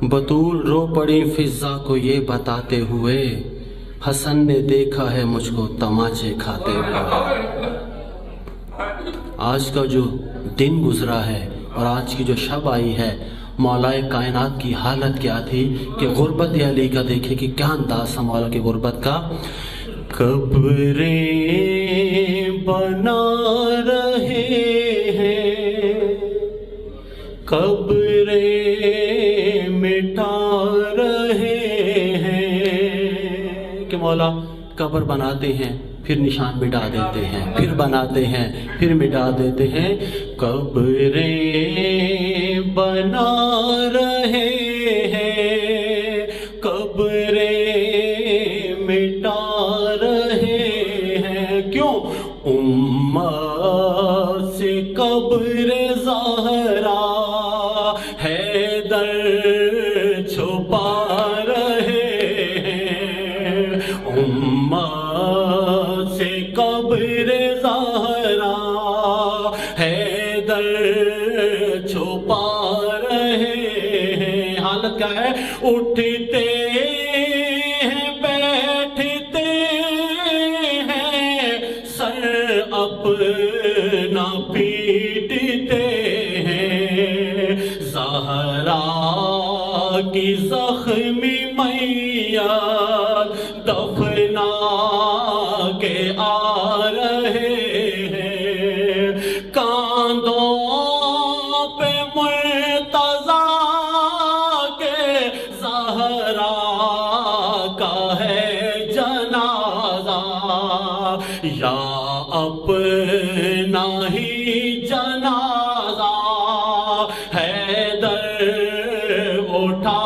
बतूल रो पड़ी फिजा को ये बताते हुए, हसन ने देखा है मुझको तमाचे खाते हुए। आज का जो दिन गुजरा है और आज की जो शब आई है, मौलाए कायनात की हालत क्या थी कि गुर्बत अली का देखे कि क्या अंदाज था मौला की गुर्बत का। कब्रें बना रहे हैं, कब्रें मिटा रहे हैं, कि मौला कब्र बनाते हैं फिर निशान मिटा देते हैं, फिर बनाते हैं फिर मिटा देते हैं। कब्रें बना रहे हैं, कब्रें मिटा रहे हैं, क्यों? उम्मत से कब्र ज़हरा हैदर छुपा रहे हैं, उम्मत से कब्र ज़हरा हैदर छुपा रहे हैं। हालत क्या है? उठते हैं बैठते हैं, सर अपना पीटते हैं, ज़हरा की ज़ख्मी मैया दफना के आ रहे हैं। कांधों पे मुर्तज़ा के ज़हरा का है जनाजा, या अपना ही जनाजा हैदर उठा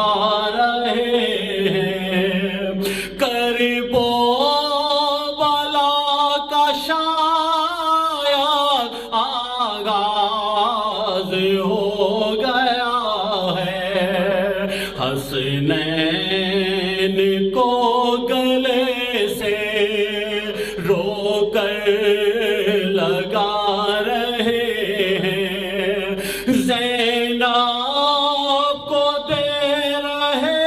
रहे हैं। करबो बला का शायद आगाज हो गया है, हसनैन को गले से रोकर लगा रहे हैं, ज़ैनब को दे रहे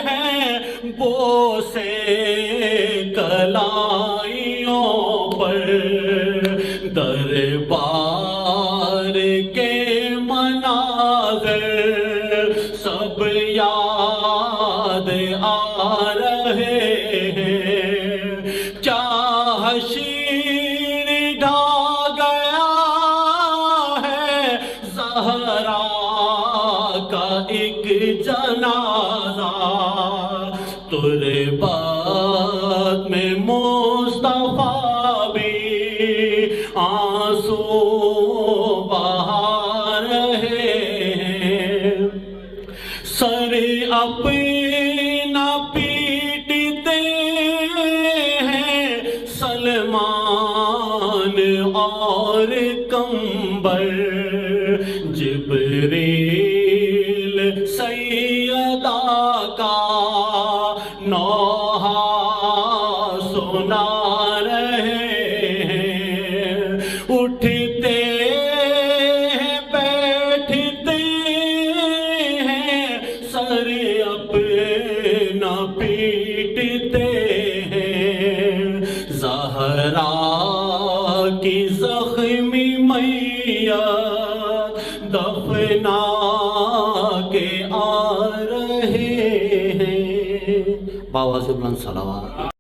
हैं बोसे कलाइयों पर। दरबार के मनाज़िर सब याद आ रहे हैं, क्या हशीर ढा गया है ज़हरा का एक जनाजा। तुरबात में मुस्तफा भी आंसू बहा रहे हैं, सर अपना पीटते हैं सलमान और कंबर। जिब्रील सैयदा का नौहा सुना रहे हैं, उठते हैं बैठते हैं, सर अपना पीटते हैं, ज़हरा की ज़ख्मी मैया दफना के आ रहे हैं। बाबा से बुलंद सलावत।